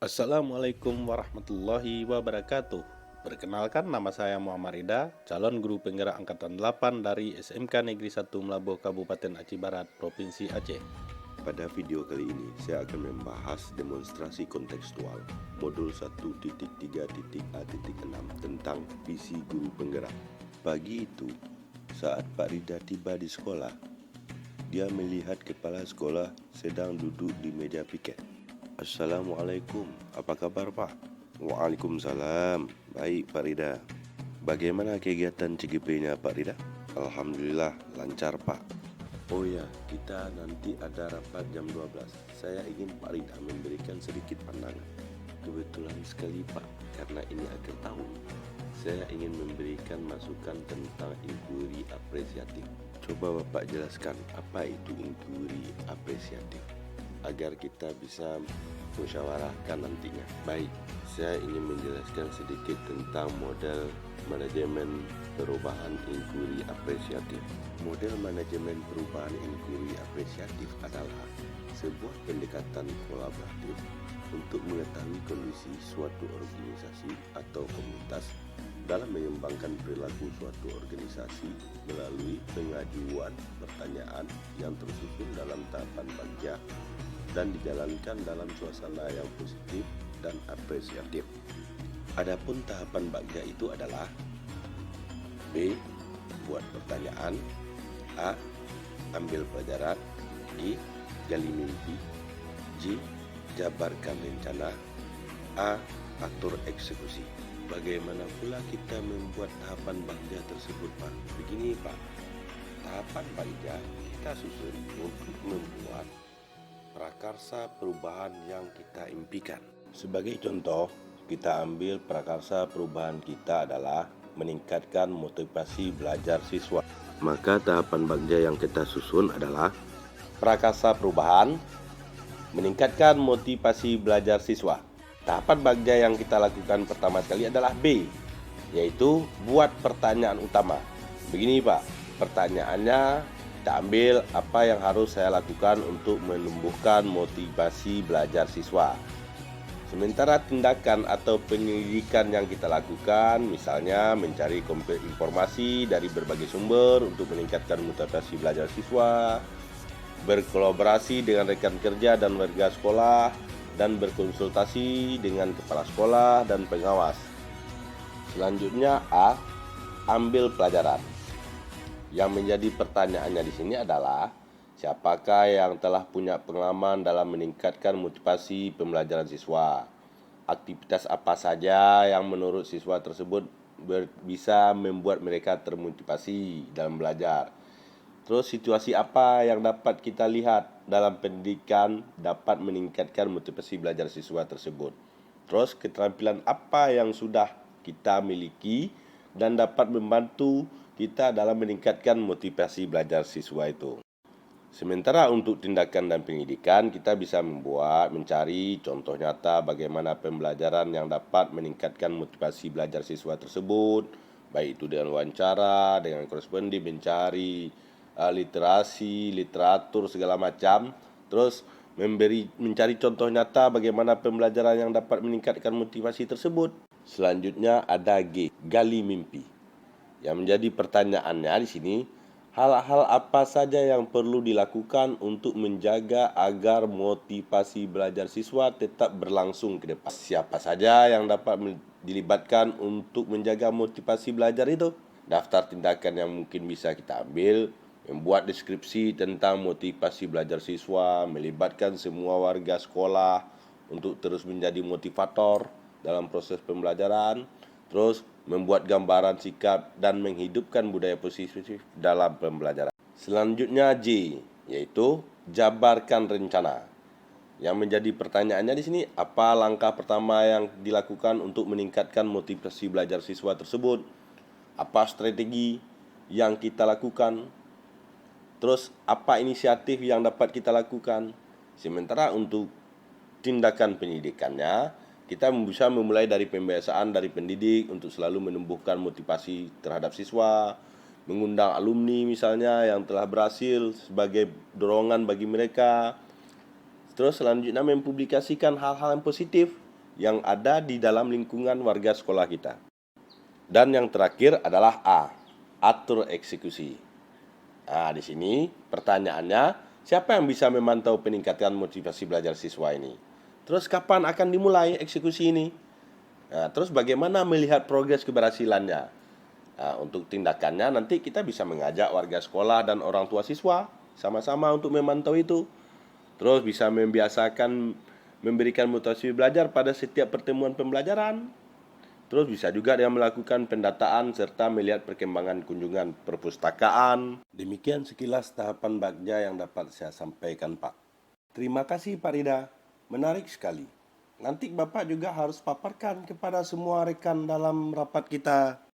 Assalamualaikum warahmatullahi wabarakatuh. Perkenalkan, nama saya Muhammad Rida, calon guru penggerak angkatan 8 dari SMK Negeri 1 Melabuh Kabupaten Aceh Barat, Provinsi Aceh. Pada video kali ini, saya akan membahas demonstrasi kontekstual modul 1.3.A.6 tentang visi guru penggerak. Pagi itu, saat Pak Rida tiba di sekolah, dia melihat kepala sekolah sedang duduk di meja piket. Assalamualaikum, apa kabar Pak? Waalaikumsalam, baik Pak Rida. Bagaimana kegiatan CGP-nya Pak Rida? Alhamdulillah lancar Pak. Oh ya, kita nanti ada rapat jam 12. Saya ingin Pak Rida memberikan sedikit pandangan. Kebetulan sekali Pak, karena ini akhir tahun, saya ingin memberikan masukan tentang inquiry apresiatif. Coba Bapak jelaskan apa itu inquiry apresiatif, agar kita bisa musyawarahkan nantinya. Baik, saya ingin menjelaskan sedikit tentang model manajemen perubahan inquiry apresiatif. Model manajemen perubahan inquiry apresiatif adalah sebuah pendekatan kolaboratif untuk mengetahui kondisi suatu organisasi atau komunitas dalam mengembangkan perilaku suatu organisasi melalui pengajuan pertanyaan yang tersusun dalam tahapan bagja dan dijalankan dalam suasana yang positif dan apresiatif. Adapun tahapan bagja itu adalah B. Buat pertanyaan. A. Ambil pelajaran. B. Gali mimpi. J. Jabarkan rencana. A. Atur eksekusi. Bagaimana pula kita membuat tahapan bagja tersebut, Pak? Begini, Pak. Tahapan bagja kita susun untuk membuat prakarsa perubahan yang kita impikan. Sebagai contoh, kita ambil prakarsa perubahan kita adalah meningkatkan motivasi belajar siswa. Maka tahapan bagja yang kita susun adalah prakarsa perubahan, meningkatkan motivasi belajar siswa. Tahapan bagja yang kita lakukan pertama sekali adalah B, yaitu buat pertanyaan utama. Begini Pak, pertanyaannya kita ambil apa yang harus saya lakukan untuk menumbuhkan motivasi belajar siswa. Sementara tindakan atau penyelidikan yang kita lakukan, misalnya mencari informasi dari berbagai sumber untuk meningkatkan motivasi belajar siswa, berkolaborasi dengan rekan kerja dan warga sekolah, dan berkonsultasi dengan kepala sekolah dan pengawas. Selanjutnya A, ambil pelajaran. Yang menjadi pertanyaannya di sini adalah siapakah yang telah punya pengalaman dalam meningkatkan motivasi pembelajaran siswa? Aktivitas apa saja yang menurut siswa tersebut bisa membuat mereka termotivasi dalam belajar? Terus situasi apa yang dapat kita lihat dalam pendidikan dapat meningkatkan motivasi belajar siswa tersebut? Terus keterampilan apa yang sudah kita miliki dan dapat membantu kita dalam meningkatkan motivasi belajar siswa itu. Sementara untuk tindakan dan pendidikan, kita bisa mencari contoh nyata bagaimana pembelajaran yang dapat meningkatkan motivasi belajar siswa tersebut, baik itu dengan wawancara, dengan koresponden, mencari literasi, literatur segala macam, terus mencari contoh nyata bagaimana pembelajaran yang dapat meningkatkan motivasi tersebut. Selanjutnya ada G, gali mimpi. Yang menjadi pertanyaannya di sini, hal-hal apa saja yang perlu dilakukan untuk menjaga agar motivasi belajar siswa tetap berlangsung ke depan? Siapa saja yang dapat dilibatkan untuk menjaga motivasi belajar itu? Daftar tindakan yang mungkin bisa kita ambil, membuat deskripsi tentang motivasi belajar siswa, melibatkan semua warga sekolah untuk terus menjadi motivator dalam proses pembelajaran, terus membuat gambaran sikap dan menghidupkan budaya positif dalam pembelajaran. Selanjutnya J, yaitu jabarkan rencana. Yang menjadi pertanyaannya di sini, apa langkah pertama yang dilakukan untuk meningkatkan motivasi belajar siswa tersebut? Apa strategi yang kita lakukan? Terus apa inisiatif yang dapat kita lakukan? Sementara untuk tindakan pendidikannya, kita bisa memulai dari pembiasaan dari pendidik untuk selalu menumbuhkan motivasi terhadap siswa, mengundang alumni misalnya yang telah berhasil sebagai dorongan bagi mereka. Terus selanjutnya mempublikasikan hal-hal yang positif yang ada di dalam lingkungan warga sekolah kita. Dan yang terakhir adalah A, atur eksekusi. Nah, di sini pertanyaannya, siapa yang bisa memantau peningkatan motivasi belajar siswa ini? Terus kapan akan dimulai eksekusi ini? Nah, terus bagaimana melihat progres keberhasilannya? Nah, untuk tindakannya nanti kita bisa mengajak warga sekolah dan orang tua siswa sama-sama untuk memantau itu. Terus bisa membiasakan memberikan motivasi belajar pada setiap pertemuan pembelajaran. Terus bisa juga dia melakukan pendataan serta melihat perkembangan kunjungan perpustakaan. Demikian sekilas tahapan bagja yang dapat saya sampaikan, Pak. Terima kasih, Pak Rida. Menarik sekali. Nanti Bapak juga harus paparkan kepada semua rekan dalam rapat kita.